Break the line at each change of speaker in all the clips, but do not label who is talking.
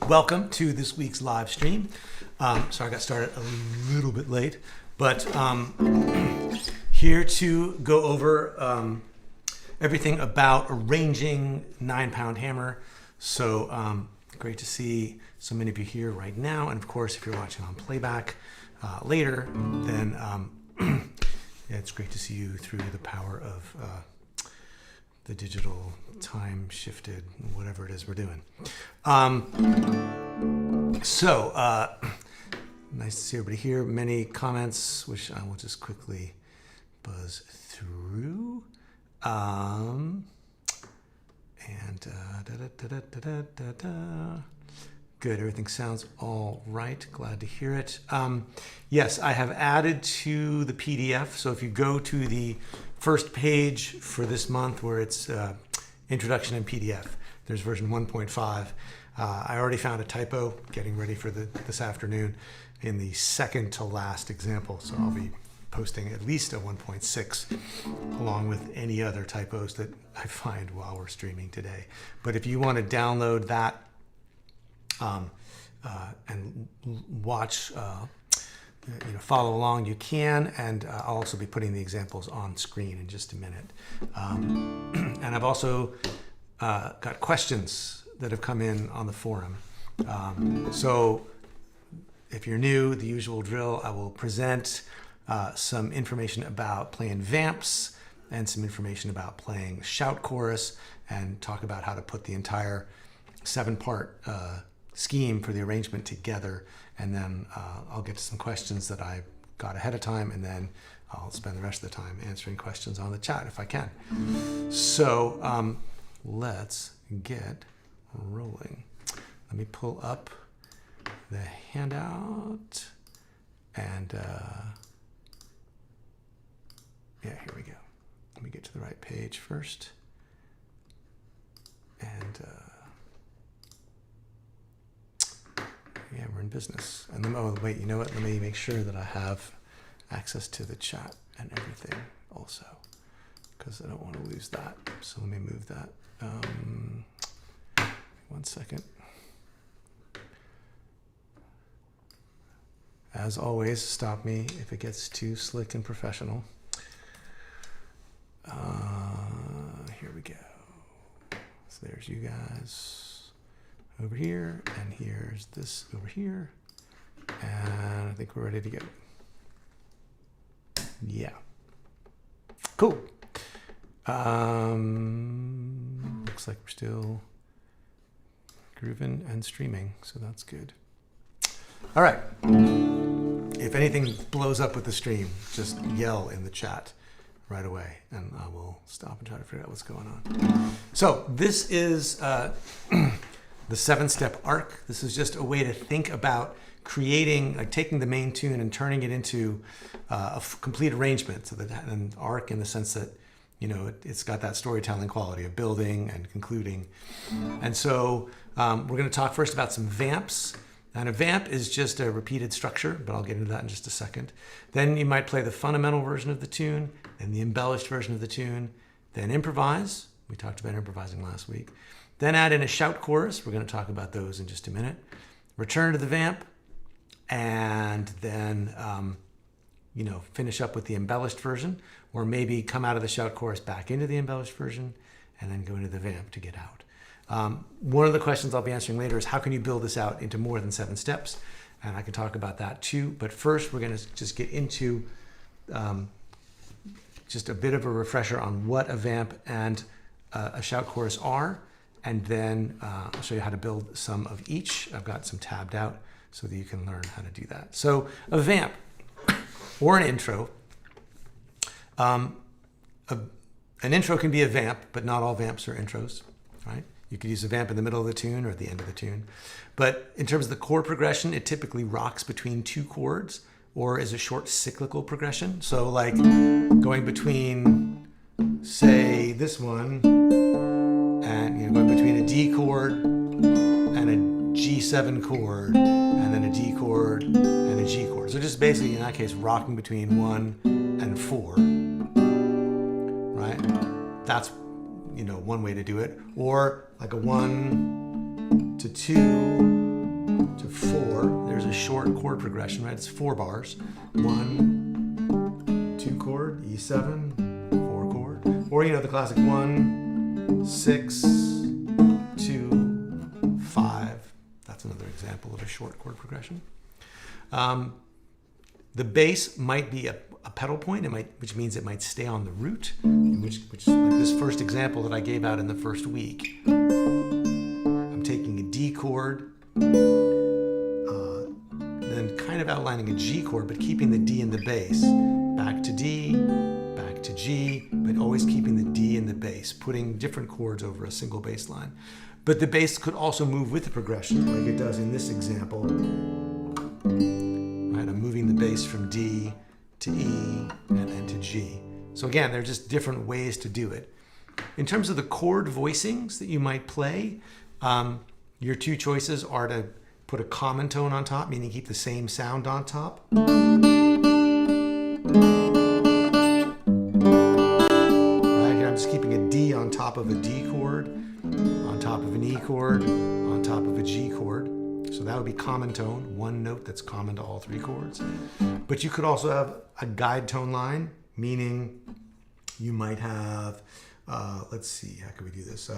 Welcome to this week's live stream. Sorry I got started a little bit late, but here to go over everything about arranging 9-pound hammer. So great to see so many of you here right now. And of course, if you're watching on playback later, then yeah, it's great to see you through the power of the digital time shifted, whatever it is we're doing. Nice to see everybody here. Many comments, which I will just quickly buzz through. Good, everything sounds all right. Glad to hear it. Yes, I have added to the PDF. So if you go to the first page for this month where it's Introduction in PDF, there's version 1.5. I already found a typo getting ready for this afternoon in the second to last example. So I'll be posting at least a 1.6 along with any other typos that I find while we're streaming today. But if you want to download that and watch, follow along, you can. And I'll also be putting the examples on screen in just a minute. And I've also got questions that have come in on the forum. So if you're new, the usual drill, I will present some information about playing vamps and some information about playing shout chorus and talk about how to put the entire 7-part scheme for the arrangement together. And then I'll get to some questions that I got ahead of time, and then I'll spend the rest of the time answering questions on the chat if I can. So let's get rolling. Let me pull up the handout and yeah, here we go. Let me get to the right page first. And yeah, we're in business. And then, oh wait, you know what? Let me make sure that I have access to the chat and everything also, because I don't want to lose that. So let me move that. 1 second. As always, stop me if it gets too slick and professional. Here we go. So there's you guys over here, and here's this over here. And I think we're ready to go. Yeah. Cool. Looks like we're still grooving and streaming, so that's good. All right. If anything blows up with the stream, just yell in the chat right away, and I will stop and try to figure out what's going on. So this is the 7-step arc. This is just a way to think about creating, like taking the main tune and turning it into a complete arrangement. So that an arc in the sense that, it's got that storytelling quality of building and concluding. And so we're going to talk first about some vamps. And a vamp is just a repeated structure, but I'll get into that in just a second. Then you might play the fundamental version of the tune, then the embellished version of the tune, then improvise. We talked about improvising last week. Then add in a shout chorus. We're going to talk about those in just a minute. Return to the vamp, and then finish up with the embellished version, or maybe come out of the shout chorus back into the embellished version, and then go into the vamp to get out. One of the questions I'll be answering later is how can you build this out into more than 7 steps? And I can talk about that too. But first, we're going to just get into just a bit of a refresher on what a vamp and a shout chorus are. And then I'll show you how to build some of each. I've got some tabbed out so that you can learn how to do that. So a vamp or an intro. An intro can be a vamp, but not all vamps are intros, right? You could use a vamp in the middle of the tune or at the end of the tune. But in terms of the chord progression, it typically rocks between 2 chords or is a short cyclical progression. So like going between, say, this one and going between a D chord and a G7 chord and then a D chord and a G chord. So just basically in that case, rocking between 1 and 4, right? That's one way to do it. Or like a 1 to 2 to 4, there's a short chord progression, right? It's 4 bars. 1, 2 chord, E7, 4 chord. Or, you know, the classic 1, 6, 2, 5. That's another example of a short chord progression. The bass might be a pedal point, which means it might stay on the root, which is like this first example that I gave out in the first week. I'm taking a D chord, then kind of outlining a G chord, but keeping the D in the bass. Back to D, back to G, but always keeping the D in the bass, putting different chords over a single bass line. But the bass could also move with the progression, like it does in this example. Right, I'm moving the bass from D to E and then to G. So again, there are just different ways to do it. In terms of the chord voicings that you might play, your 2 choices are to put a common tone on top, meaning keep the same sound on top. Right, here I'm just keeping a D on top of a D chord, on top of an E chord, on top of a G chord. So that would be common tone, one note that's common to all 3 chords. But you could also have a guide tone line, meaning you might have, let's see, how can we do this?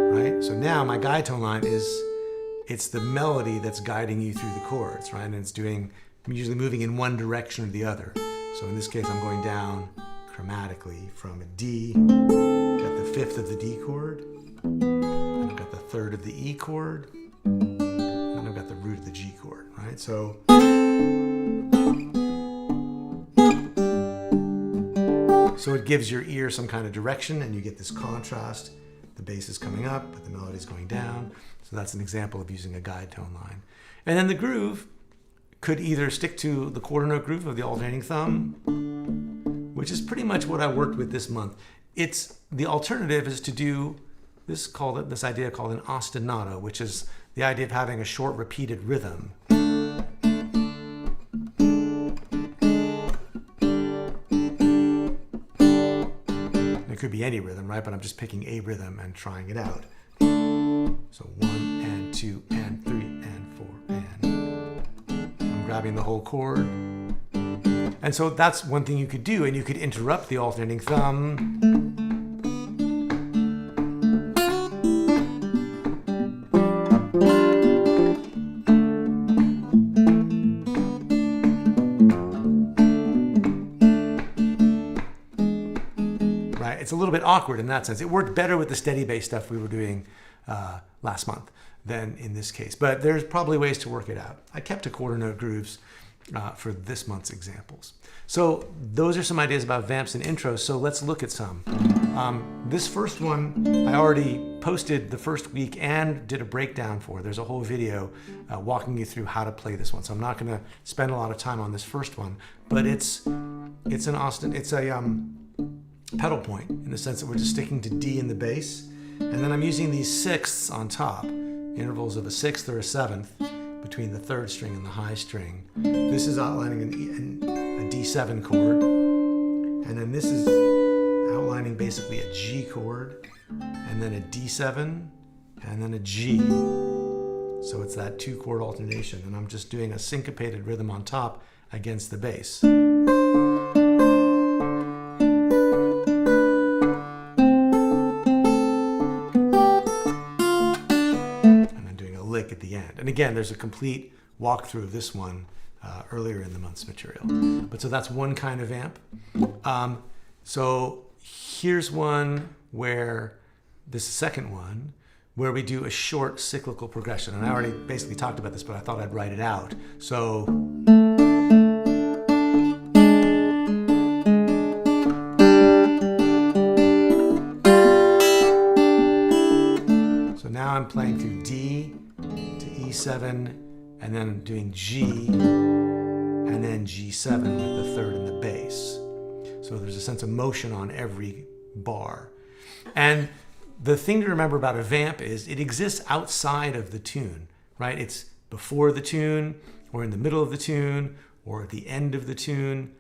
Right, so now my guide tone line it's the melody that's guiding you through the chords, right? And I'm usually moving in one direction or the other. So in this case, I'm going down chromatically from a D, got the 5th of the D chord, and I've got the 3rd of the E chord, and I've got the root of the G chord, right? So it gives your ear some kind of direction, and you get this contrast. The bass is coming up, but the melody is going down. So that's an example of using a guide tone line. And then the groove could either stick to the quarter note groove of the alternating thumb, which is pretty much what I worked with this month. The alternative is to do this idea called an ostinato, which is the idea of having a short repeated rhythm. It could be any rhythm, right? But I'm just picking a rhythm and trying it out. So 1 and 2 and 3 and 4 and I'm grabbing the whole chord. And so that's one thing you could do, and you could interrupt the alternating thumb. Right? It's a little bit awkward in that sense. It worked better with the steady bass stuff we were doing last month than in this case, but there's probably ways to work it out. I kept to quarter note grooves for this month's examples. So those are some ideas about vamps and intros. So let's look at some. This first one I already posted the first week and did a breakdown for. There's a whole video walking you through how to play this one. So I'm not going to spend a lot of time on this first one, but it's a pedal point in the sense that we're just sticking to D in the bass, and then I'm using these sixths on top, intervals of a 6th or a 7th between the 3rd string and the high string. This is outlining a D7 chord, and then this is outlining basically a G chord, and then a D7, and then a G. So it's that 2 chord alternation, and I'm just doing a syncopated rhythm on top against the bass. At the end. And again, there's a complete walkthrough of this one earlier in the month's material. But so that's one kind of amp. So here's one where, this second one, where we do a short cyclical progression. And I already basically talked about this, but I thought I'd write it out. So now I'm playing through D to E7, and then doing G, and then G7 with the 3rd and the bass. So there's a sense of motion on every bar. And the thing to remember about a vamp is it exists outside of the tune, right? It's before the tune, or in the middle of the tune, or at the end of the tune.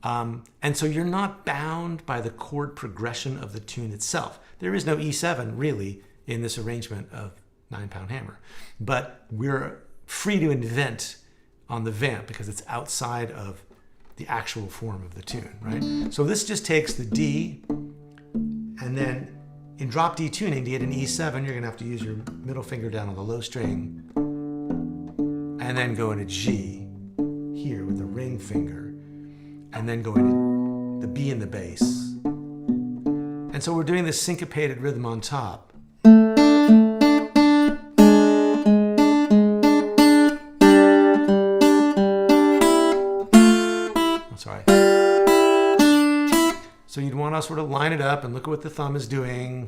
And so you're not bound by the chord progression of the tune itself. There is no E7 really in this arrangement of 9-Pound Hammer, but we're free to invent on the vamp because it's outside of the actual form of the tune, right? So this just takes the D, and then in drop D tuning, to get an E7, you're gonna have to use your middle finger down on the low string and then go into G here with the ring finger, and then go into the B in the bass. And so we're doing this syncopated rhythm on top. Sorry. So you'd want to sort of line it up and look at what the thumb is doing.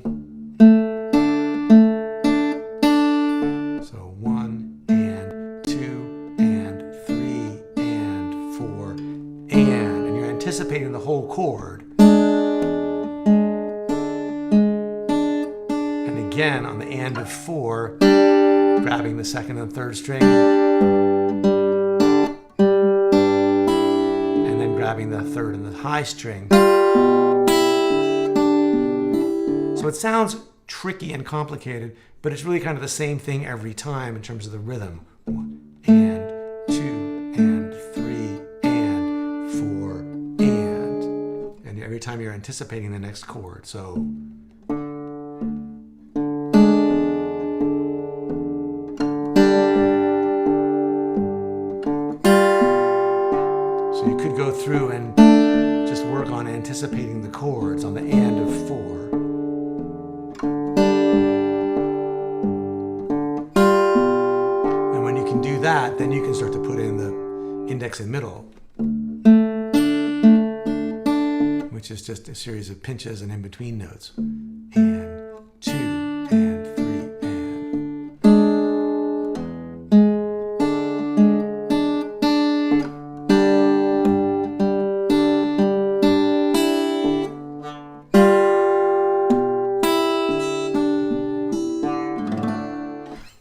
So 1 and 2 and 3 and 4 and you're anticipating the whole chord. And again on the and of 4, grabbing the second and third string. Grabbing the third and the high string. So it sounds tricky and complicated, but it's really kind of the same thing every time in terms of the rhythm. 1 and 2 and 3 and 4 and every time you're anticipating the next chord. So you could go through and just work on anticipating the chords on the and of 4. And when you can do that, then you can start to put in the index and middle, which is just a series of pinches and in-between notes. And 2 and 3 and.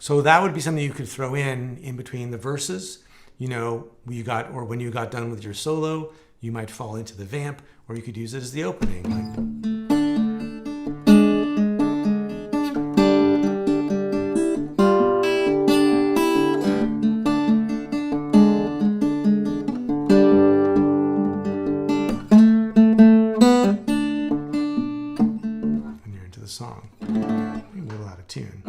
So that would be something you could throw in between the verses. You know, when you got done with your solo, you might fall into the vamp, or you could use it as the opening. And you're into the song. Maybe a little out of tune.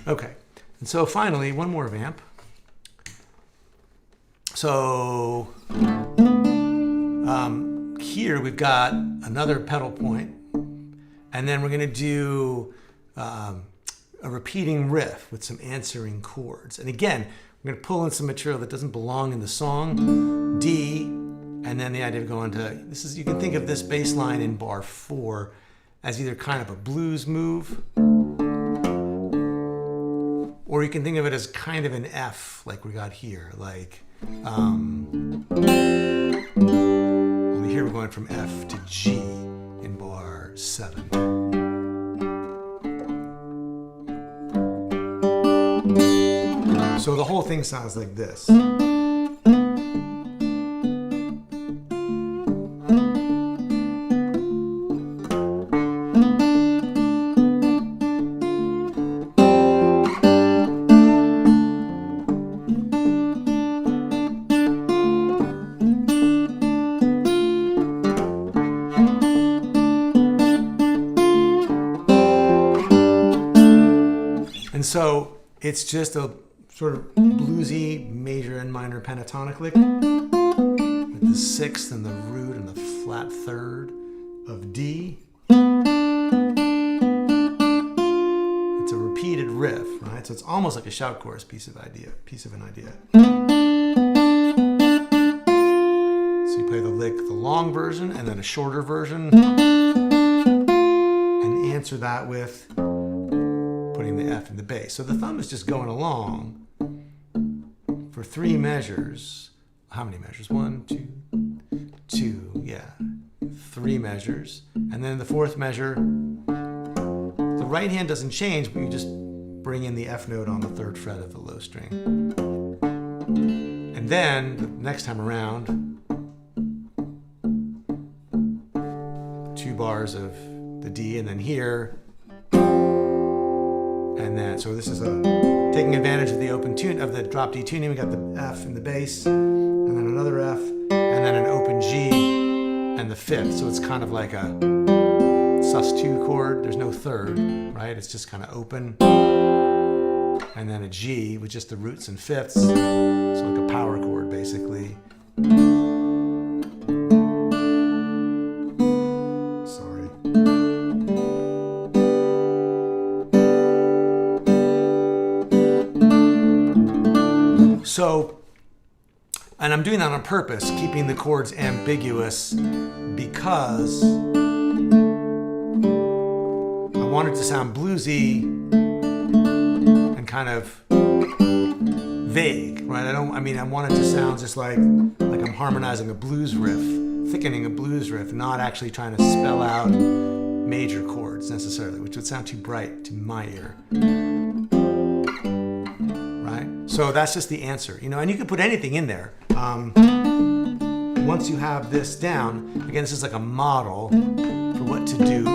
Okay, and so finally, one more vamp. So here we've got another pedal point, and then we're going to do a repeating riff with some answering chords. And again, we're going to pull in some material that doesn't belong in the song, D, and then the idea of going to, you can think of this bass line in bar 4 as either kind of a blues move, or you can think of it as kind of an F, like we got here. Like, only here we're going from F to G in bar 7. So the whole thing sounds like this. And so it's just a sort of bluesy major and minor pentatonic lick with the sixth and the root and the flat third of D. It's a repeated riff, right? So it's almost like a shout chorus piece of an idea. So you play the lick, the long version, and then a shorter version, and answer that with putting putting the F in the bass. So the thumb is just going along for 3 measures. How many measures? 1, 2, yeah. 3 measures. And then the 4th measure, the right hand doesn't change, but you just bring in the F note on the 3rd fret of the low string. And then, the next time around, 2 bars of the D, and then here, and then, so this is taking advantage of the open tune, of the drop D tuning. We got the F in the bass, and then another F, and then an open G, and the 5th. So it's kind of like a sus2 chord. There's no 3rd, right? It's just kind of open. And then a G with just the roots and 5ths. So like a power chord, basically. Sorry. So, and I'm doing that on purpose, keeping the chords ambiguous, because I want it to sound bluesy and kind of vague, right? I want it to sound just like I'm harmonizing a blues riff, thickening a blues riff, not actually trying to spell out major chords necessarily, which would sound too bright to my ear. So that's just the answer, and you can put anything in there. Once you have this down, again, this is like a model for what to do.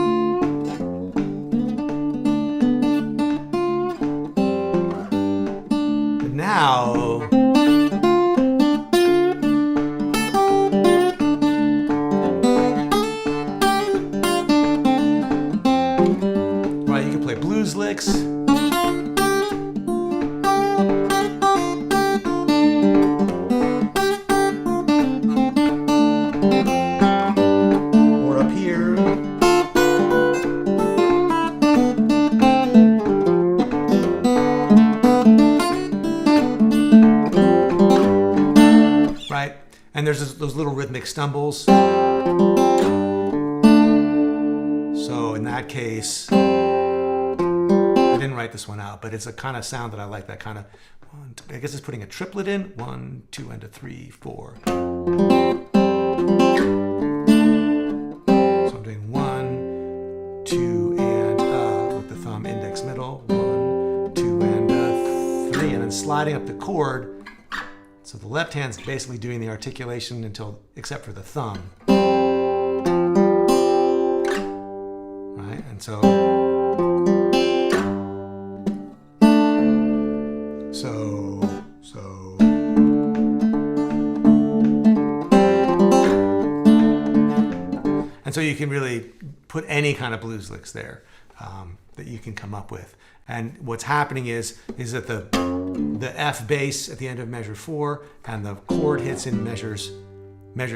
But now, right, you can play blues licks. And there's those little rhythmic stumbles. So in that case, I didn't write this one out, but it's a kind of sound that I like, that kind of, I guess it's putting a triplet in, 1, 2, and a 3, 4. So I'm doing 1, 2, and with the thumb index middle, 1, 2, and 3, and then sliding up the chord. So the left hand's basically doing the articulation except for the thumb. Right? And so you can really put any kind of blues licks there that you can come up with. And what's happening is that the F bass at the end of measure 4 and the chord hits in measure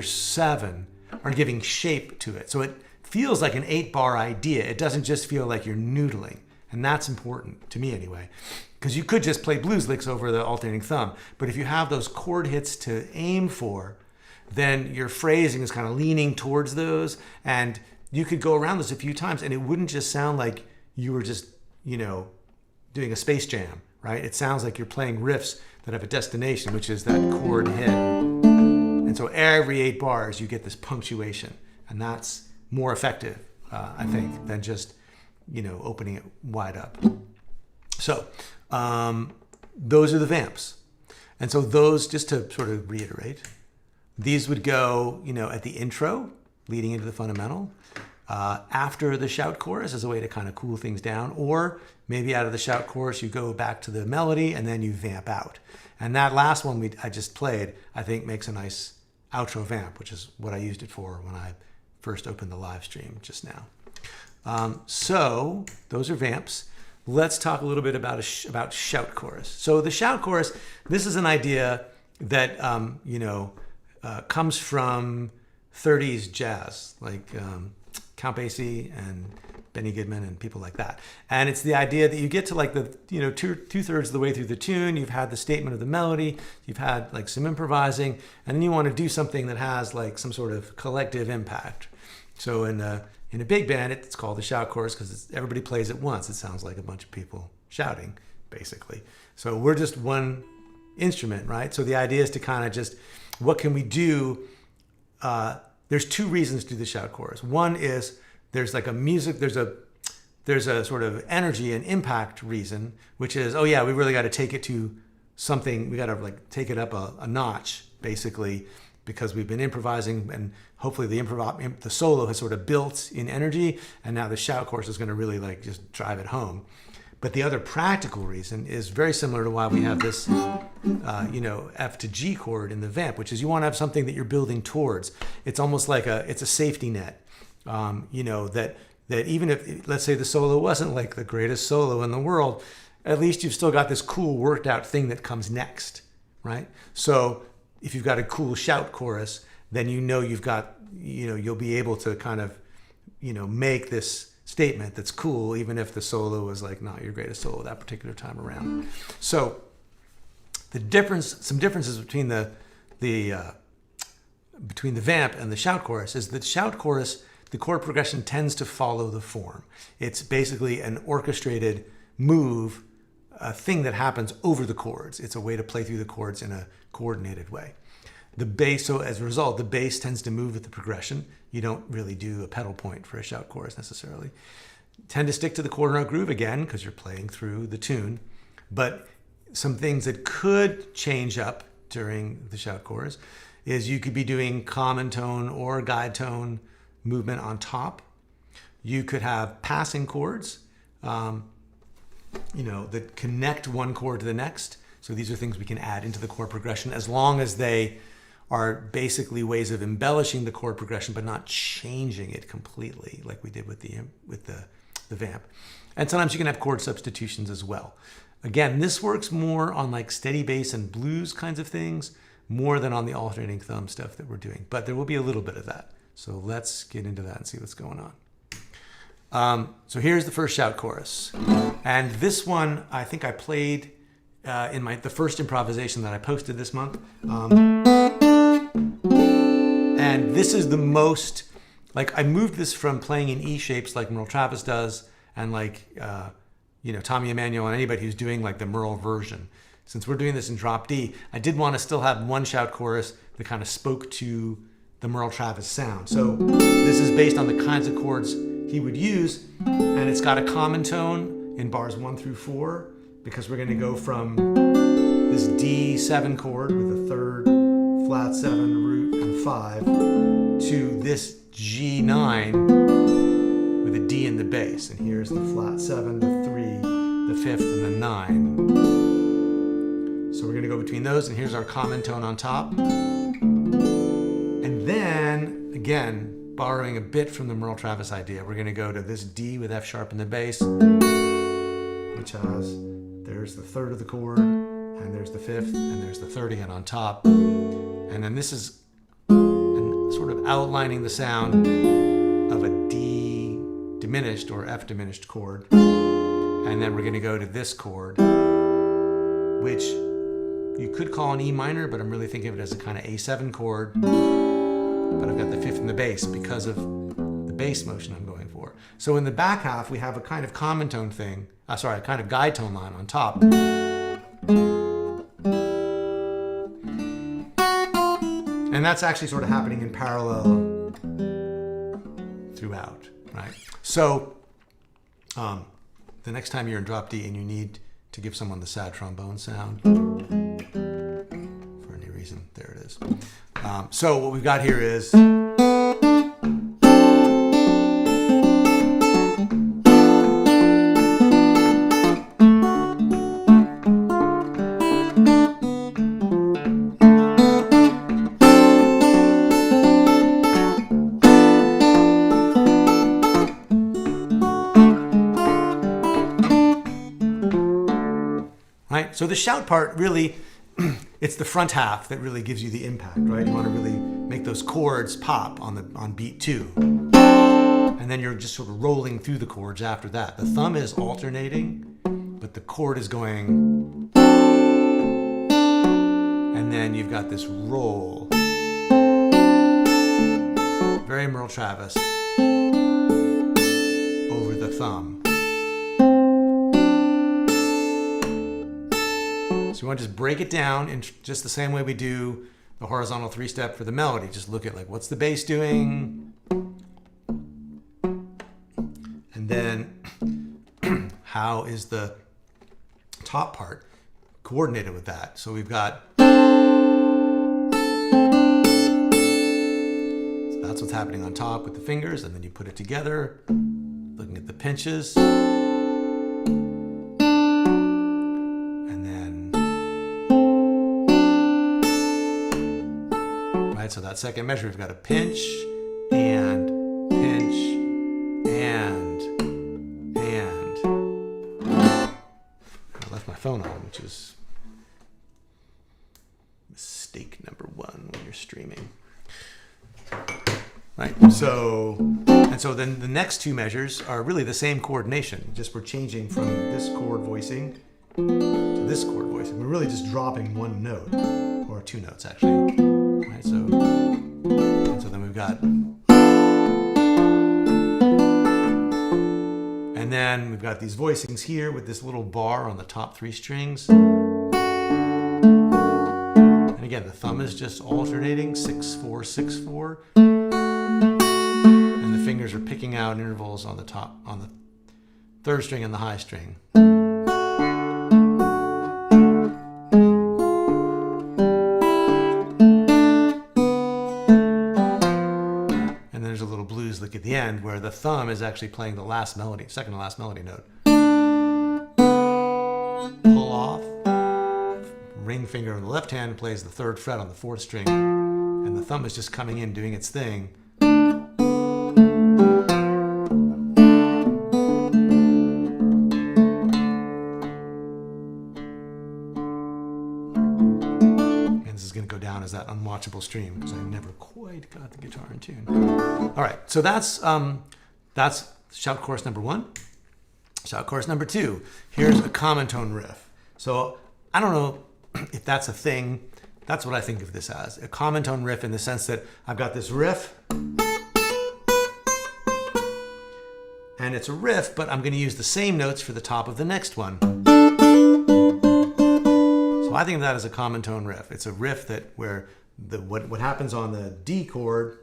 7 are giving shape to it. So it feels like an 8-bar idea. It doesn't just feel like you're noodling. And that's important, to me anyway. Because you could just play blues licks over the alternating thumb. But if you have those chord hits to aim for, then your phrasing is kind of leaning towards those. And you could go around this a few times and it wouldn't just sound like you were just, doing a Space Jam, right? It sounds like you're playing riffs that have a destination, which is that chord hit. And so every 8 bars, you get this punctuation. And that's more effective, I think, than just, opening it wide up. So those are the vamps. And so those, just to sort of reiterate, these would go, at the intro, leading into the fundamental, after the shout chorus as a way to kind of cool things down, or maybe out of the shout chorus, you go back to the melody and then you vamp out. And that last one I just played, I think makes a nice outro vamp, which is what I used it for when I first opened the live stream just now. So those are vamps. Let's talk a little bit about shout chorus. So the shout chorus, this is an idea that comes from 30s jazz, like Count Basie and Benny Goodman and people like that. And it's the idea that you get to like the, two-thirds of the way through the tune, you've had the statement of the melody, you've had like some improvising, and then you want to do something that has like some sort of collective impact. So in In a big band, it's called the shout chorus because everybody plays at once. It sounds like a bunch of people shouting, basically. So we're just one instrument, right? So the idea is to kind of just, what can we do? There's two reasons to do the shout chorus. One is there's like a music, there's a sort of energy and impact reason, which is, oh yeah, we really got to take it to something, we got to like take it up a notch, basically, because we've been improvising, and hopefully the solo has sort of built in energy, and now the shout chorus is going to really like just drive it home. But the other practical reason is very similar to why we have this, F to G chord in the vamp, which is you want to have something that you're building towards. It's almost like it's a safety net, that even if, let's say the solo wasn't like the greatest solo in the world, at least you've still got this cool worked out thing that comes next, right? So if you've got a cool shout chorus, then you've got, you'll be able to kind of, make this statement that's cool, even if the solo was like not your greatest solo that particular time around. So some differences between the vamp and the shout chorus is that shout chorus, the chord progression tends to follow the form. It's basically an orchestrated move, a thing that happens over the chords. It's a way to play through the chords in a coordinated way. The bass, so as a result, the bass tends to move with the progression. You don't really do a pedal point for a shout chorus necessarily. Tend to stick to the quarter note groove again, because you're playing through the tune. But some things that could change up during the shout chorus is you could be doing common tone or guide tone movement on top. You could have passing chords, that connect one chord to the next. So these are things we can add into the chord progression as long as they are basically ways of embellishing the chord progression but not changing it completely, like we did with the vamp. And sometimes you can have chord substitutions as well. Again, this works more on like steady bass and blues kinds of things, more than on the alternating thumb stuff that we're doing. But there will be a little bit of that. So let's get into that and see what's going on. So here's the first shout chorus. And this one, I think I played in the first improvisation that I posted this month. And this is the most, like, I moved this from playing in E shapes like Merle Travis does, and like, Tommy Emmanuel and anybody who's doing like the Merle version. Since we're doing this in drop D, I did want to still have one shout chorus that kind of spoke to the Merle Travis sound. So this is based on the kinds of chords he would use, and it's got a common tone in bars 1 through 4, because we're going to go from this D7 chord with a third, flat 7, root, and 5 to this G9 with a D in the bass. And here's the flat 7, the 3, the 5th, and the 9. So we're going to go between those, and here's our common tone on top. And then, again, borrowing a bit from the Merle Travis idea, we're going to go to this D with F sharp in the bass, which has, there's the third of the chord, and there's the 5th, and there's the 3rd again on top. And then this is sort of outlining the sound of a D diminished or F diminished chord. And then we're going to go to this chord, which you could call an E minor, but I'm really thinking of it as a kind of A7 chord. But I've got the 5th in the bass because of the bass motion I'm going for. So in the back half, we have a kind of common tone thing, a kind of guide tone line on top. And that's actually sort of happening in parallel throughout, right? So the next time you're in drop D and you need to give someone the sad trombone sound, for any reason, there it is. So what we've got here is, right? So the shout part really, it's the front half that really gives you the impact, right? You want to really make those chords pop on beat 2. And then you're just sort of rolling through the chords after that. The thumb is alternating, but the chord is going. And then you've got this roll. Very Merle Travis. thumb. So we want to just break it down in just the same way we do the horizontal 3-step for the melody. Just look at like, what's the bass doing? And then how is the top part coordinated with that? So we've got, so that's what's happening on top with the fingers, and then you put it together, looking at the pinches. And then, right, so that second measure, we've got a pinch, and pinch, and. I left my phone on, which is mistake number 1 when you're streaming. Right, so then the next 2 measures are really the same coordination, just we're changing from this chord voicing to this chord voicing. We're really just dropping 1 note, or 2 notes actually. Right, so then we've got, and then we've got these voicings here with this little bar on the top 3 strings. And again, the thumb is just alternating 6/4, 6/4. And the fingers are picking out intervals on the top, on the 3rd string and the high string. And there's a little blues lick at the end where the thumb is actually playing the last melody, second to last melody note. Pull off. Ring finger on the left hand plays the 3rd fret on the 4th string, and the thumb is just coming in doing its thing. And this is going to go down as that unwatchable stream because I never quite got the guitar in tune. All right, so that's shout chorus number 1. Shout chorus number 2. Here's a common tone riff. So I don't know if that's a thing. That's what I think of this as. A common tone riff in the sense that I've got this riff, and it's a riff, but I'm going to use the same notes for the top of the next one. So I think of that as a common tone riff. It's a riff that where what happens on the D chord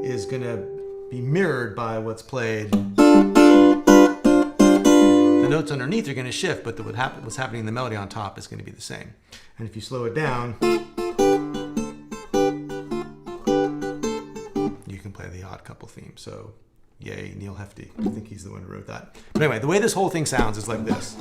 is going to be mirrored by what's played. The notes underneath are going to shift, but what's happening in the melody on top is going to be the same. And if you slow it down, you can play the Odd Couple theme. So, yay, Neil Hefti. I think he's the one who wrote that. But anyway, the way this whole thing sounds is like this.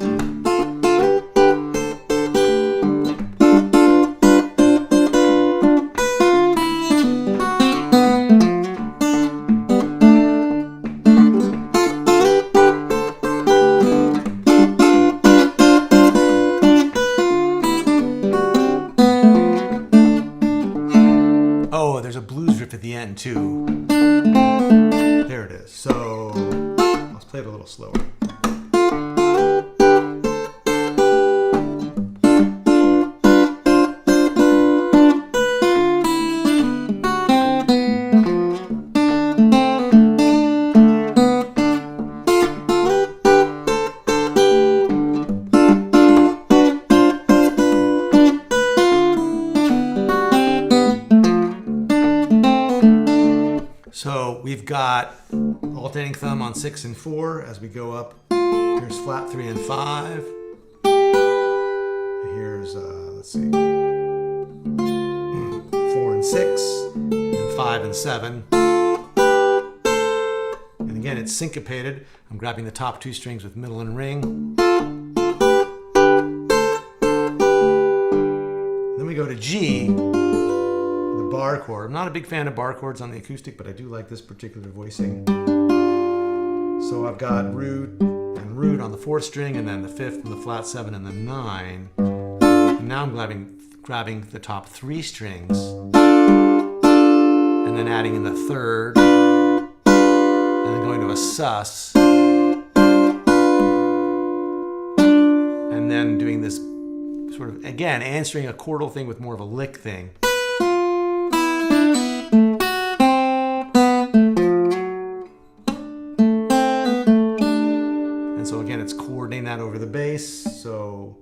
Too. There it is. So let's play it a little slower. So we've got alternating thumb on 6 and 4 as we go up. Here's flat 3 and 5. Here's, let's see, 4 and 6, and 5 and 7. And again, it's syncopated. I'm grabbing the top 2 strings with middle and ring. Then we go to G. Bar chord. I'm not a big fan of bar chords on the acoustic, but I do like this particular voicing. So I've got root and root on the 4th string, and then the 5th and the flat 7 and the 9. And now I'm grabbing the top 3 strings and then adding in the 3rd and then going to a sus and then doing this sort of, again, answering a chordal thing with more of a lick thing. bass, so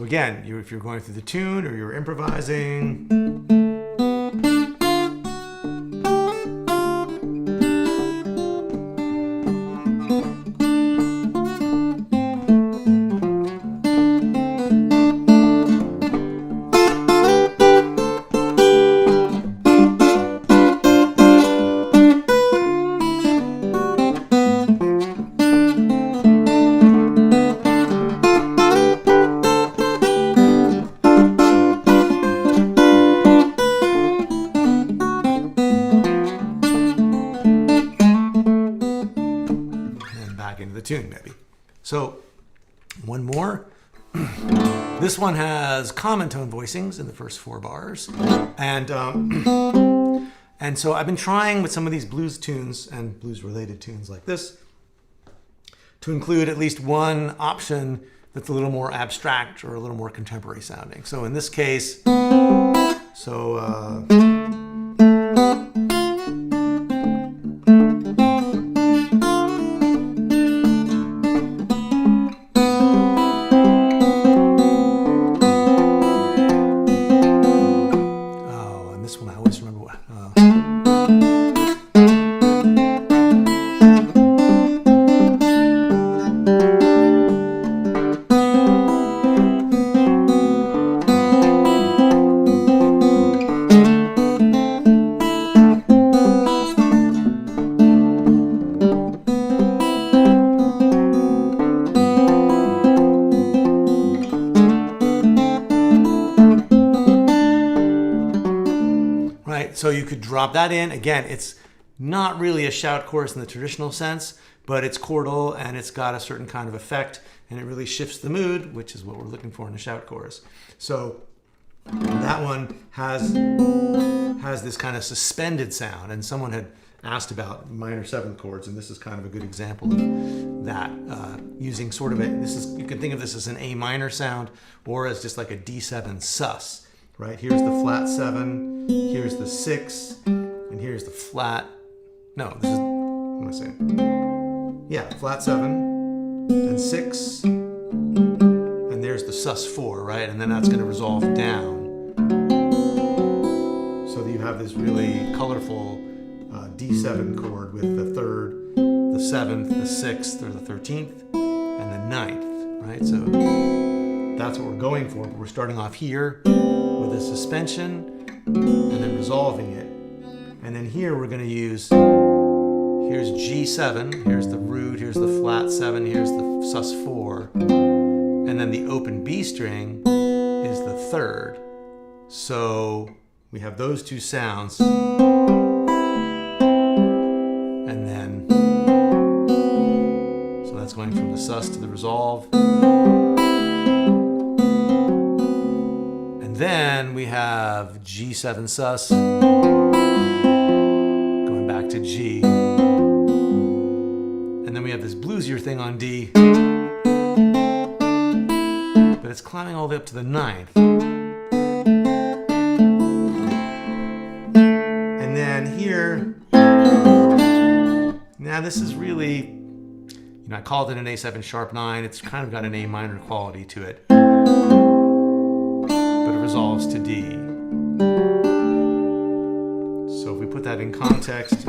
again, if you're going through the tune or you're improvising. Into the tune maybe. So one more. This one has common tone voicings in the first 4 bars, and so I've been trying with some of these blues tunes and blues related tunes like this to include at least one option that's a little more abstract or a little more contemporary sounding. So in this case, So you could drop that in. Again, it's not really a shout chorus in the traditional sense, but it's chordal and it's got a certain kind of effect and it really shifts the mood, which is what we're looking for in a shout chorus. So that one has this kind of suspended sound, and someone had asked about minor 7th chords, and this is kind of a good example of that, using sort of you can think of this as an A minor sound or as just like a D7 sus. Right, here's the flat 7, here's the 6, and here's the flat. No, this is, what am I saying? Yeah, flat 7 and 6, and there's the sus 4, right? And then that's going to resolve down. So that you have this really colorful D7 chord with the 3rd, the 7th, the 6th, or the 13th, and the 9th, right? So that's what we're going for, but we're starting off here with a suspension and then resolving it. And then here we're going to use, here's G7, here's the root, here's the flat 7, here's the sus 4, and then the open B string is the 3rd. So we have those two sounds, and then, so that's going from the sus to the resolve. Then we have G7 sus, going back to G. And then we have this bluesier thing on D, but it's climbing all the way up to the 9th. And then here, now this is really, I called it an A7 sharp 9. It's kind of got an A minor quality to it. Resolves to D. So if we put that in context,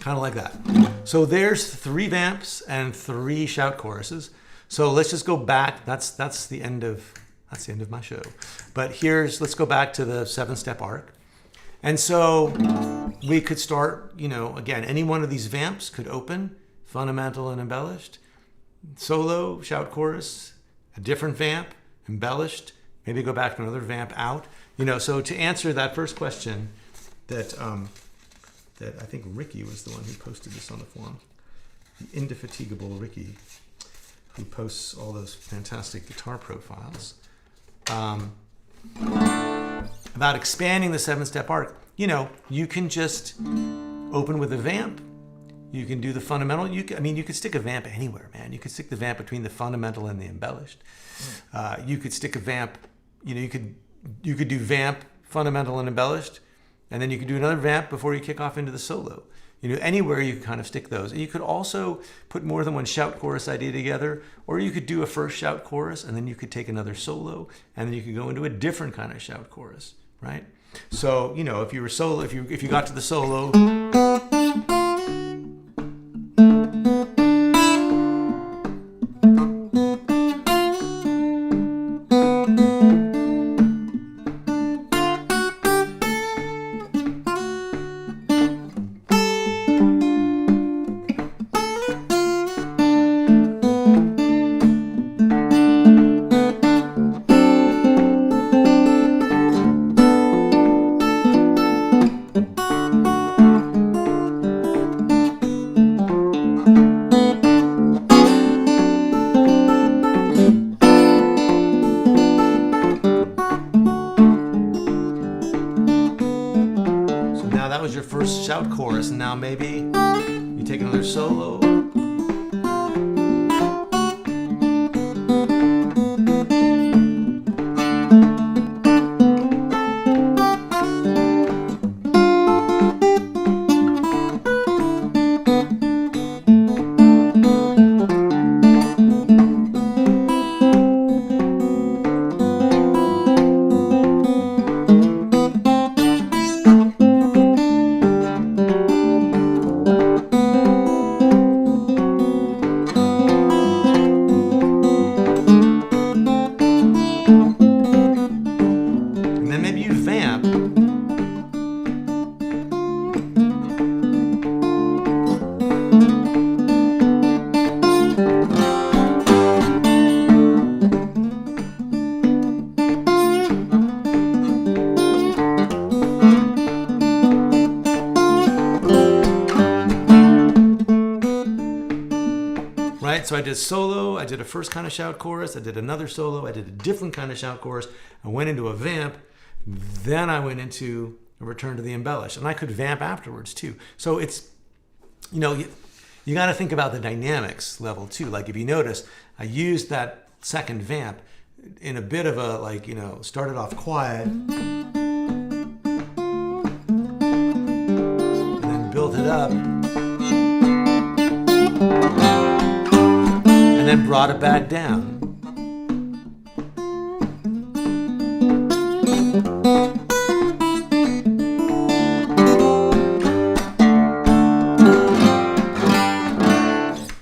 kind of like that. So there's 3 vamps and 3 shout choruses. So let's just go back. That's the end of my show. But let's go back to the 7-step arc. And so we could start, again, any one of these vamps could open, fundamental and embellished, solo, shout, chorus, a different vamp, embellished, maybe go back to another vamp out. So to answer that first question that I think Ricky was the one who posted this on the forum, the indefatigable Ricky, who posts all those fantastic guitar profiles, about expanding the 7-step arc. You can just open with a vamp. You can do the fundamental. You could stick a vamp anywhere, man. You could stick the vamp between the fundamental and the embellished. You could stick a vamp. You could do vamp, fundamental, and embellished, and then you could do another vamp before you kick off into the solo. Anywhere you can kind of stick those. And you could also put more than one shout chorus idea together, or you could do a first shout chorus, and then you could take another solo, and then you could go into a different kind of shout chorus, right? So, if you were solo, if you got to the solo, shout chorus, and now maybe you take another solo. So I did solo, I did a first kind of shout chorus, I did another solo, I did a different kind of shout chorus, I went into a vamp, then I went into a return to the embellish, and I could vamp afterwards too. So it's, you got to think about the dynamics level too. Like if you notice, I used that second vamp in a bit of a started off quiet, and then built it up, and then brought it back down.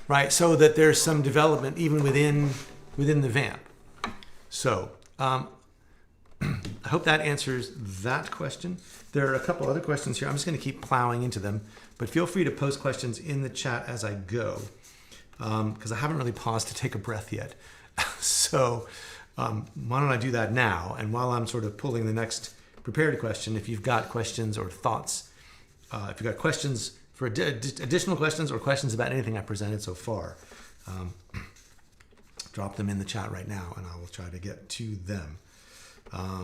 Right, so that there's some development even within the vamp. So I hope that answers that question. There are a couple other questions here. I'm just going to keep plowing into them, but feel free to post questions in the chat as I go. Because I haven't really paused to take a breath yet. So why don't I do that now? And while I'm sort of pulling the next prepared question, if you've got questions or thoughts, if you've got questions for additional questions or questions about anything I presented so far, drop them in the chat right now and I will try to get to them.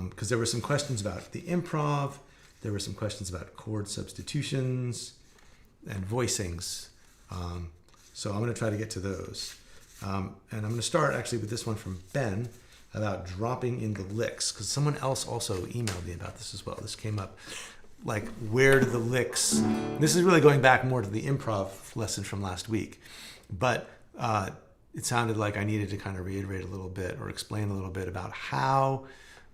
Because there were some questions about the improv, there were some questions about chord substitutions and voicings. So I'm going to try to get to those. And I'm going to start actually with this one from Ben about dropping in the licks, because someone else also emailed me about this as well. This came up, like, where do the licks... This is really going back more to the improv lesson from last week. But it sounded like I needed to kind of reiterate a little bit or explain a little bit about how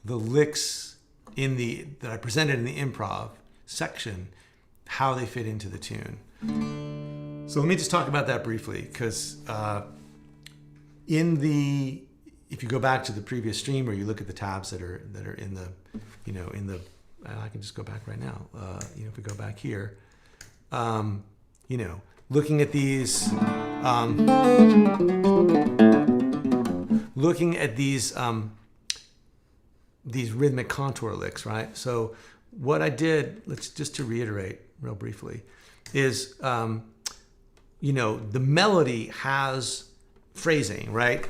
the licks that I presented in the improv section, how they fit into the tune. So let me just talk about that briefly, because if you go back to the previous stream, or you look at the tabs that are in the, I can just go back right now. If we go back here, looking at these, these rhythmic contour licks, right? So what I did, just to reiterate real briefly, is, the melody has phrasing, right?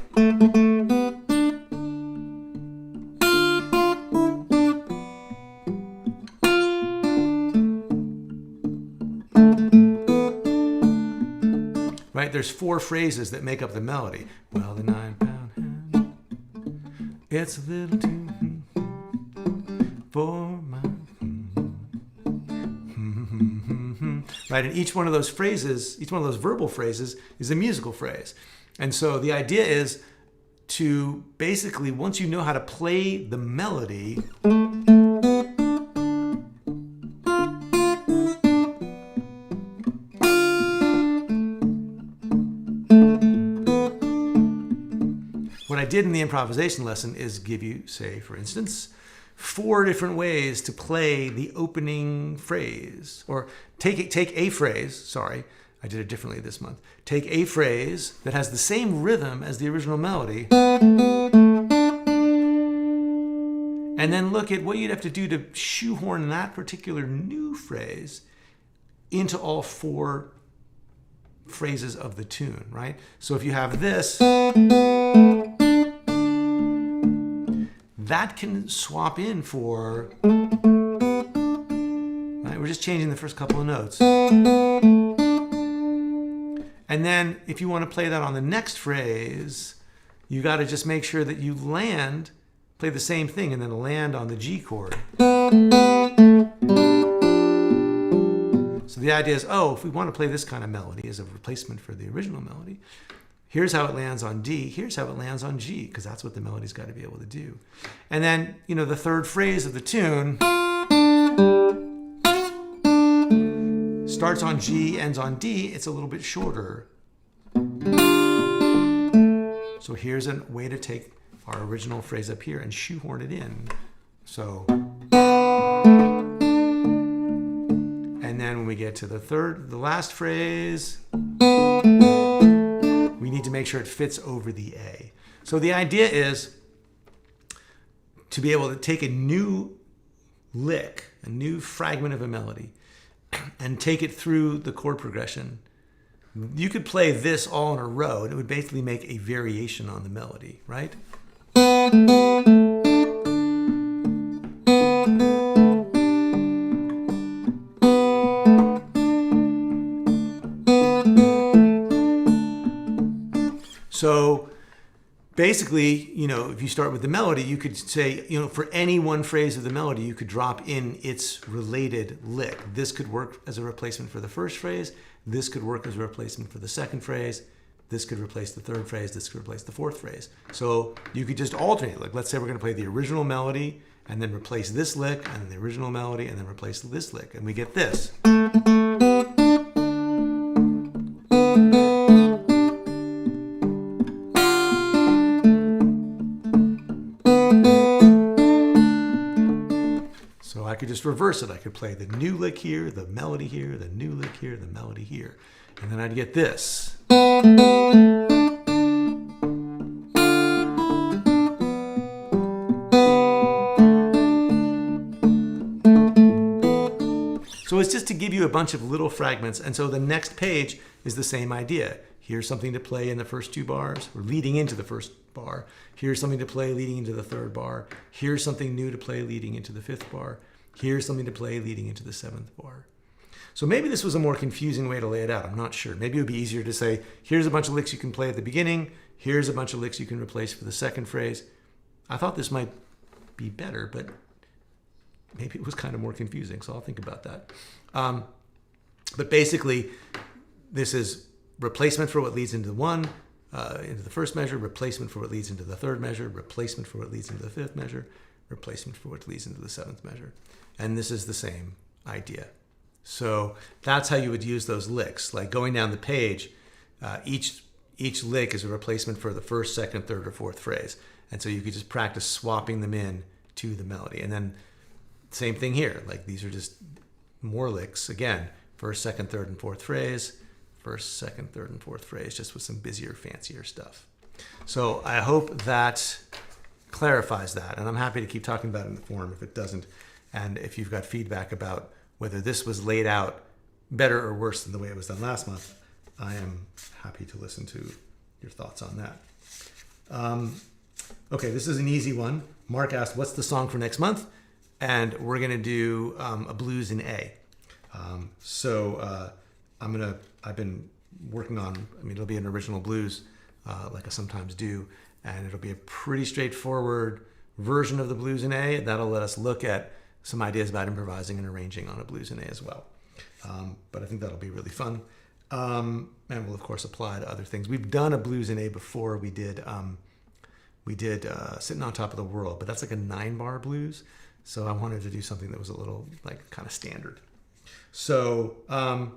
Right? There's 4 phrases that make up the melody. Well, the 9-pound hand, it's a little too for my... Right? And each one of those phrases, each one of those verbal phrases is a musical phrase. And so the idea is to basically, once you know how to play the melody, what I did in the improvisation lesson is give you, say, for instance, 4 different ways to play the opening phrase, or take a phrase, sorry, I did it differently this month. Take a phrase that has the same rhythm as the original melody, and then look at what you'd have to do to shoehorn that particular new phrase into all 4 phrases of the tune, right? So if you have this, that can swap in for, right? We're just changing the first couple of notes. And then if you want to play that on the next phrase, you got to just make sure that you play the same thing and then land on the G chord. So the idea is, if we want to play this kind of melody as a replacement for the original melody, here's how it lands on D, here's how it lands on G, because that's what the melody's got to be able to do. And then, the third phrase of the tune starts on G, ends on D, it's a little bit shorter. So here's a way to take our original phrase up here and shoehorn it in. So, and then when we get to the last phrase, we need to make sure it fits over the A. So the idea is to be able to take a new lick, a new fragment of a melody, and take it through the chord progression. You could play this all in a row, and it would basically make a variation on the melody, right? So basically, if you start with the melody, you could say, for any one phrase of the melody, you could drop in its related lick. This could work as a replacement for the first phrase. This could work as a replacement for the second phrase. This could replace the third phrase. This could replace the fourth phrase. So you could just alternate. Like, let's say we're going to play the original melody and then replace this lick, and then the original melody, and then replace this lick. And we get this. I could just reverse it. I could play the new lick here, the melody here, the new lick here, the melody here. And then I'd get this. So it's just to give you a bunch of little fragments. And so the next page is the same idea. Here's something to play in the first 2 bars, or leading into the first bar. Here's something to play leading into the 3rd bar. Here's something new to play leading into the 5th bar. Here's something to play leading into the 7th bar. So maybe this was a more confusing way to lay it out. I'm not sure. Maybe it would be easier to say, here's a bunch of licks you can play at the beginning. Here's a bunch of licks you can replace for the second phrase. I thought this might be better, but maybe it was kind of more confusing. So I'll think about that. But basically, this is replacement for what leads into into the first measure, replacement for what leads into the 3rd measure, replacement for what leads into the 5th measure, replacement for what leads into the 7th measure. And this is the same idea. So that's how you would use those licks. Like going down the page, each each lick is a replacement for the first, second, third, or fourth phrase. And so you could just practice swapping them in to the melody. And then same thing here. Like these are just more licks. Again, first, second, third, and fourth phrase. First, second, third, and fourth phrase, just with some busier, fancier stuff. So I hope that clarifies that. And I'm happy to keep talking about it in the forum if it doesn't. And if you've got feedback about whether this was laid out better or worse than the way it was done last month, I am happy to listen to your thoughts on that. Okay, this is an easy one. Mark asked, what's the song for next month? And we're going to do a blues in A. I've been working on, it'll be an original blues like I sometimes do, and it'll be a pretty straightforward version of the blues in A. That'll let us look at some ideas about improvising and arranging on a blues in A as well. But I think that'll be really fun. And we'll, of course, apply to other things. We've done a blues in A before. We did Sitting on Top of the World, but that's like a 9-bar blues. So I wanted to do something that was a little like kind of standard. So, and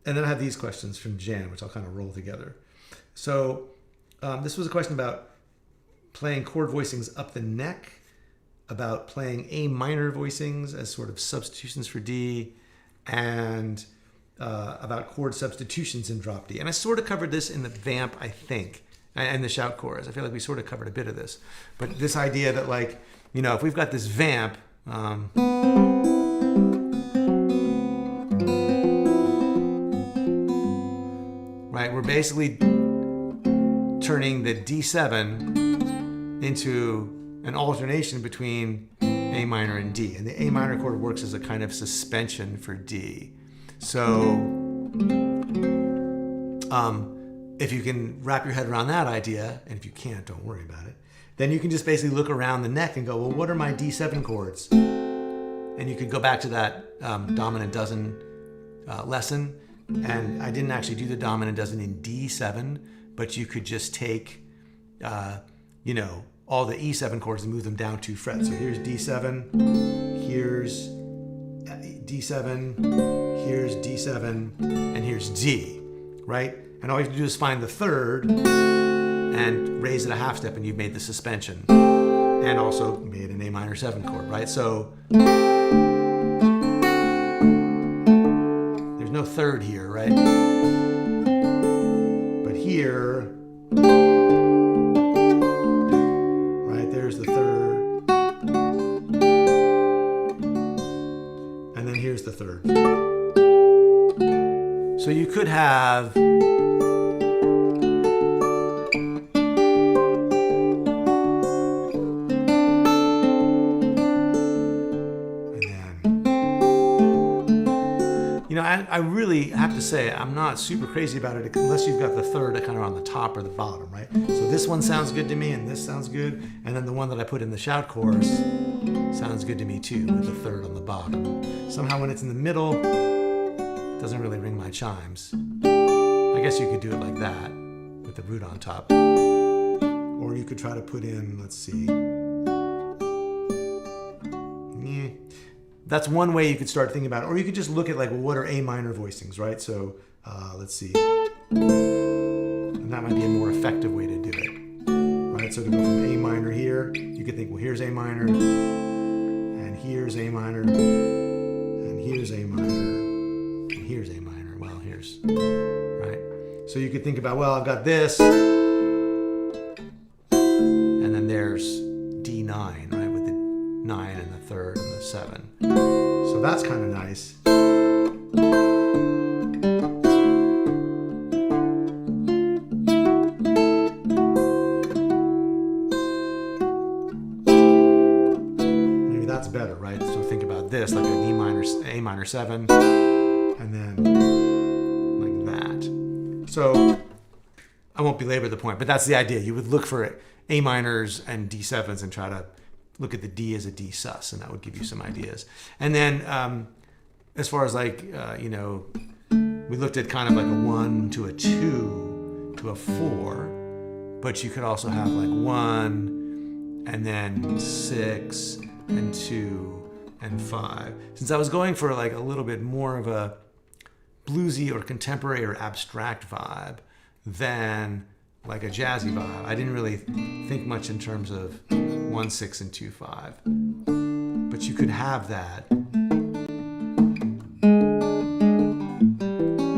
then I have these questions from Jan, which I'll kind of roll together. So this was a question about playing chord voicings up the neck, about playing A minor voicings as sort of substitutions for D, and about chord substitutions in drop D. And I sort of covered this in the vamp, I think, and the shout chorus. I feel like we sort of covered a bit of this. But this idea that, like, if we've got this vamp, right, we're basically turning the D7 into an alternation between A minor and D. And the A minor chord works as a kind of suspension for D. So if you can wrap your head around that idea, and if you can't, don't worry about it, then you can just basically look around the neck and go, well, what are my D7 chords? And you could go back to that dominant dozen lesson. And I didn't actually do the dominant dozen in D7, but you could just take, all the E7 chords and move them down 2 frets. So here's D7, here's D7, here's D7, and here's D, right? And all you have to do is find the third and raise it a half step, and you've made the suspension. And also made an A minor 7 chord, right? So there's no third here, right? But here, right, there's the third. And then here's the third. So you could have I really have to say, I'm not super crazy about it unless you've got the third kind of on the top or the bottom, right? So this one sounds good to me, and this sounds good. And then the one that I put in the shout chorus sounds good to me too, with the third on the bottom. Somehow when it's in the middle, it doesn't really ring my chimes. I guess you could do it like that, with the root on top. Or you could try to put in, let's see. That's one way you could start thinking about it. Or you could just look at, like, well, what are A minor voicings, right? So let's see. And that might be a more effective way to do it, right? So to go from A minor here, you could think, well, here's A minor, and here's A minor, and here's A minor, and here's A minor. Well, here's, right? So you could think about, well, I've got this, and then there's D9, right? With the 9 and the third and the 7. So that's kind of nice. Maybe that's better, right? So think about this, like an A minor 7, and then like that. So I won't belabor the point, but that's the idea. You would look for A minors and D7s and try to look at the D as a D sus, and that would give you some ideas. And then as far as like, we looked at kind of like a 1 to a 2 to a 4, but you could also have like 1 and then 6 and 2 and 5. Since I was going for like a little bit more of a bluesy or contemporary or abstract vibe, than like a jazzy vibe. I didn't really think much in terms of 1/6 and 2/5, but you could have that.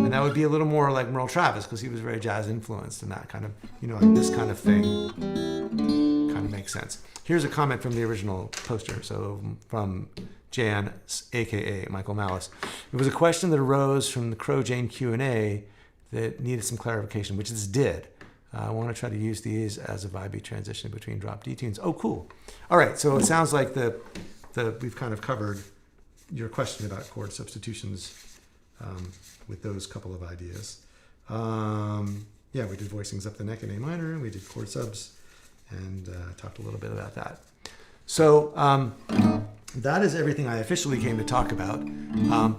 And that would be a little more like Merle Travis, because he was very jazz influenced, and that kind of, like this kind of thing kind of makes sense. Here's a comment from the original poster, so from Jan, aka Michael Malice. It was a question that arose from the Crow Jane Q&A that needed some clarification, which this did. I want to try to use these as a vibey transition between drop D tunes. Oh, cool. All right, so it sounds like we've kind of covered your question about chord substitutions with those couple of ideas. Yeah, we did voicings up the neck in A minor, and we did chord subs, and talked a little bit about that. So that is everything I officially came to talk about.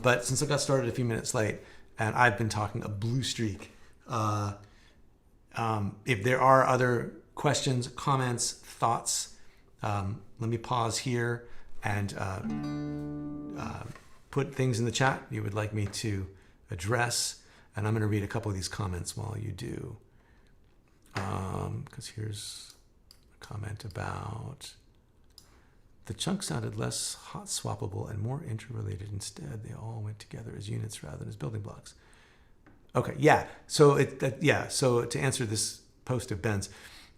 But since I got started a few minutes late, and I've been talking a blue streak, if there are other questions, comments, thoughts, let me pause here and put things in the chat you would like me to address. And I'm going to read a couple of these comments while you do. Because here's a comment about the chunk sounded less hot swappable and more interrelated. Instead, they all went together as units rather than as building blocks. Okay, yeah. So So to answer this post of Ben's,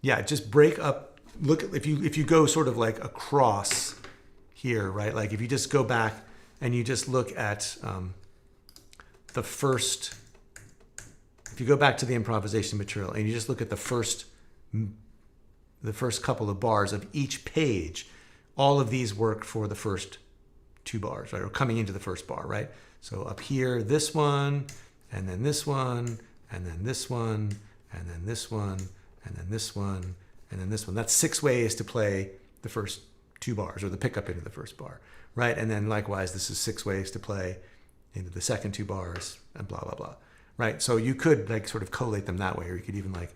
yeah, just break up. Look, if you go sort of like across here, right? Like if you just go back and you just look at the first. If you go back to the improvisation material and you just look at the first couple of bars of each page, all of these work for the first 2 bars, right? Or coming into the first bar, right? So up here, this one, and then this one, and then this one, and then this one, and then this one, and then this one. That's 6 ways to play the first 2 bars, or the pickup into the first bar, right? And then likewise, this is 6 ways to play into the second 2 bars, and blah, blah, blah. Right, so you could like sort of collate them that way, or you could even like,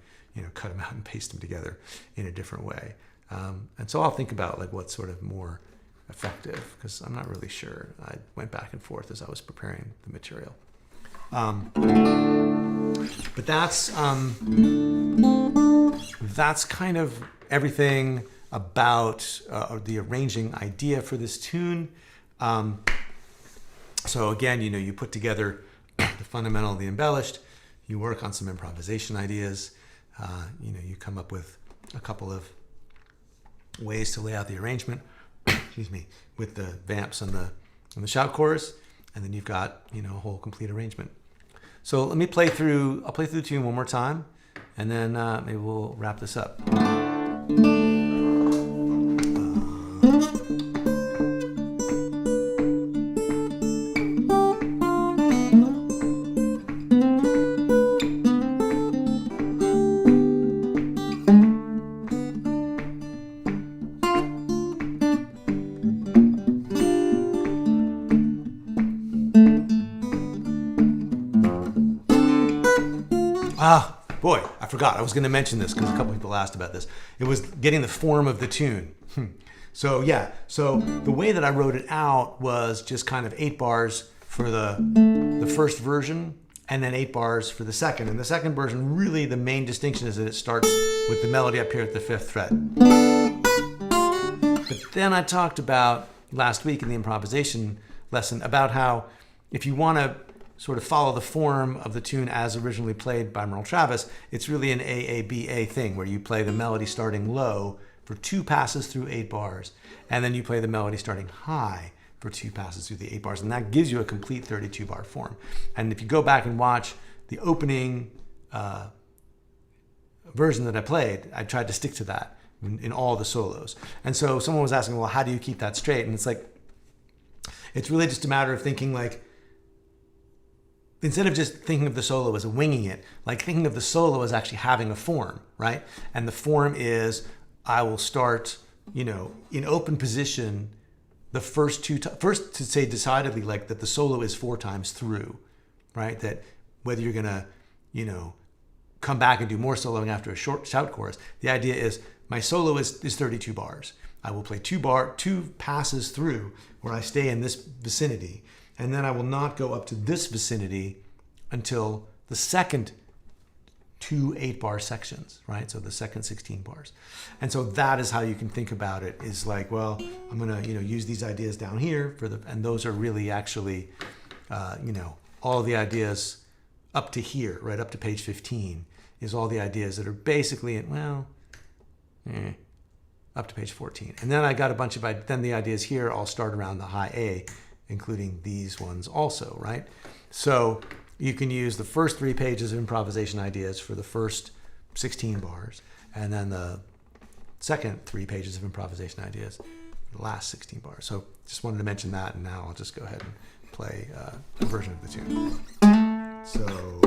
cut them out and paste them together in a different way. And so I'll think about like what's sort of more effective, because I'm not really sure. I went back and forth as I was preparing the material. But that's kind of everything about the arranging idea for this tune. So again, you put together the fundamental, the embellished, you work on some improvisation ideas, you come up with a couple of ways to lay out the arrangement, excuse me, with the vamps and the shout chorus, and then you've got, a whole complete arrangement. So let me play through the tune one more time, and then maybe we'll wrap this up. Boy, I forgot. I was going to mention this because a couple people asked about this. It was getting the form of the tune. So yeah, so the way that I wrote it out was just kind of 8 bars for the first version, and then 8 bars for the second. And the second version, really the main distinction is that it starts with the melody up here at the 5th fret. But then I talked about last week in the improvisation lesson about how if you want to sort of follow the form of the tune as originally played by Merle Travis, it's really an AABA thing where you play the melody starting low for 2 passes through 8 bars, and then you play the melody starting high for 2 passes through the 8 bars, and that gives you a complete 32 bar form. And if you go back and watch the opening version that I played, I tried to stick to that in all the solos. And so someone was asking, well, how do you keep that straight? And it's like, it's really just a matter of thinking like, instead of just thinking of the solo as winging it, like thinking of the solo as actually having a form, right? And the form is, I will start, in open position, the first first to say decidedly like that the solo is 4 times through, right? That whether you're gonna, come back and do more soloing after a short shout chorus, the idea is my solo is 32 bars. I will play 2 passes through where I stay in this vicinity. And then I will not go up to this vicinity until the second two 8-bar sections, right? So the second 16 bars. And so that is how you can think about it, is like, well, I'm gonna, use these ideas down here and those are really actually, all of the ideas up to here, right up to page 15 is all the ideas that are basically, up to page 14. And then I got a bunch of, then the ideas here all start around the high A, including these ones also, right? So you can use the first 3 pages of improvisation ideas for the first 16 bars, and then the second 3 pages of improvisation ideas for the last 16 bars. So just wanted to mention that, and now I'll just go ahead and play a version of the tune. So...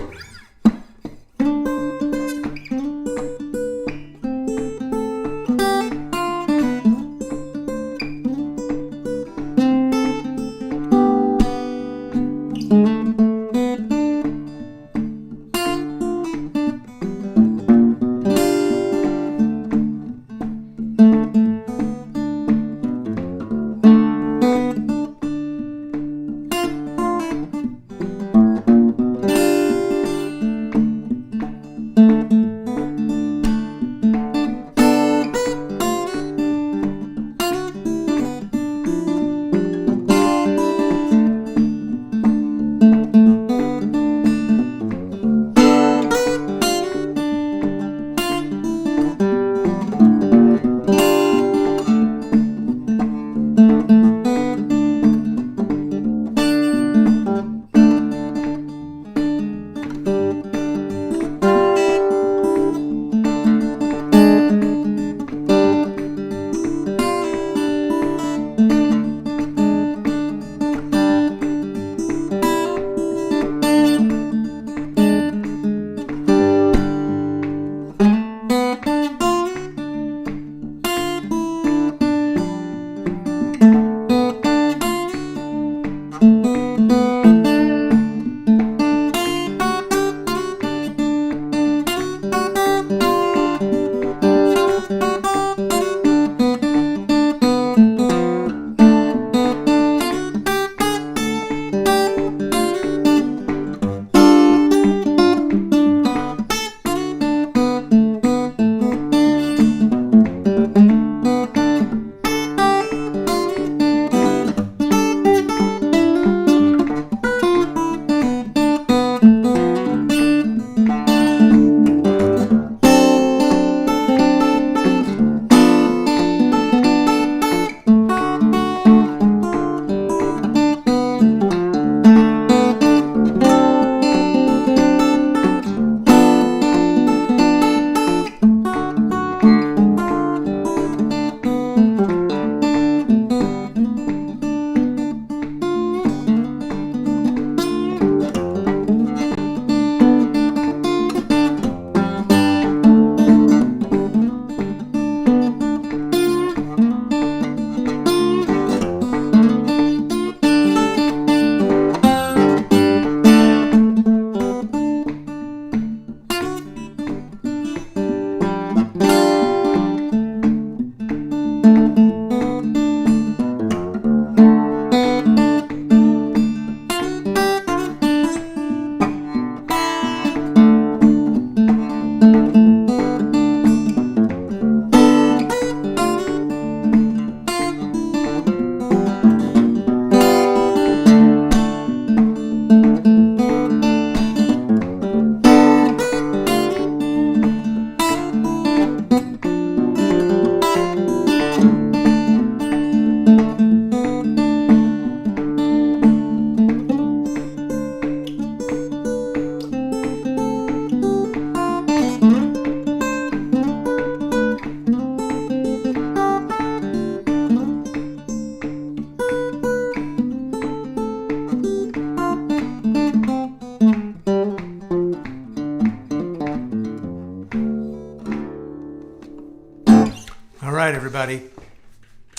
right, everybody.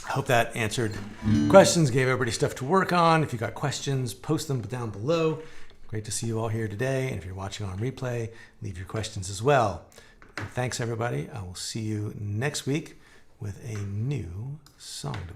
I hope that answered questions, gave everybody stuff to work on. If you got questions, post them down below. Great to see you all here today. And if you're watching on replay, leave your questions as well. And thanks, everybody. I will see you next week with a new song to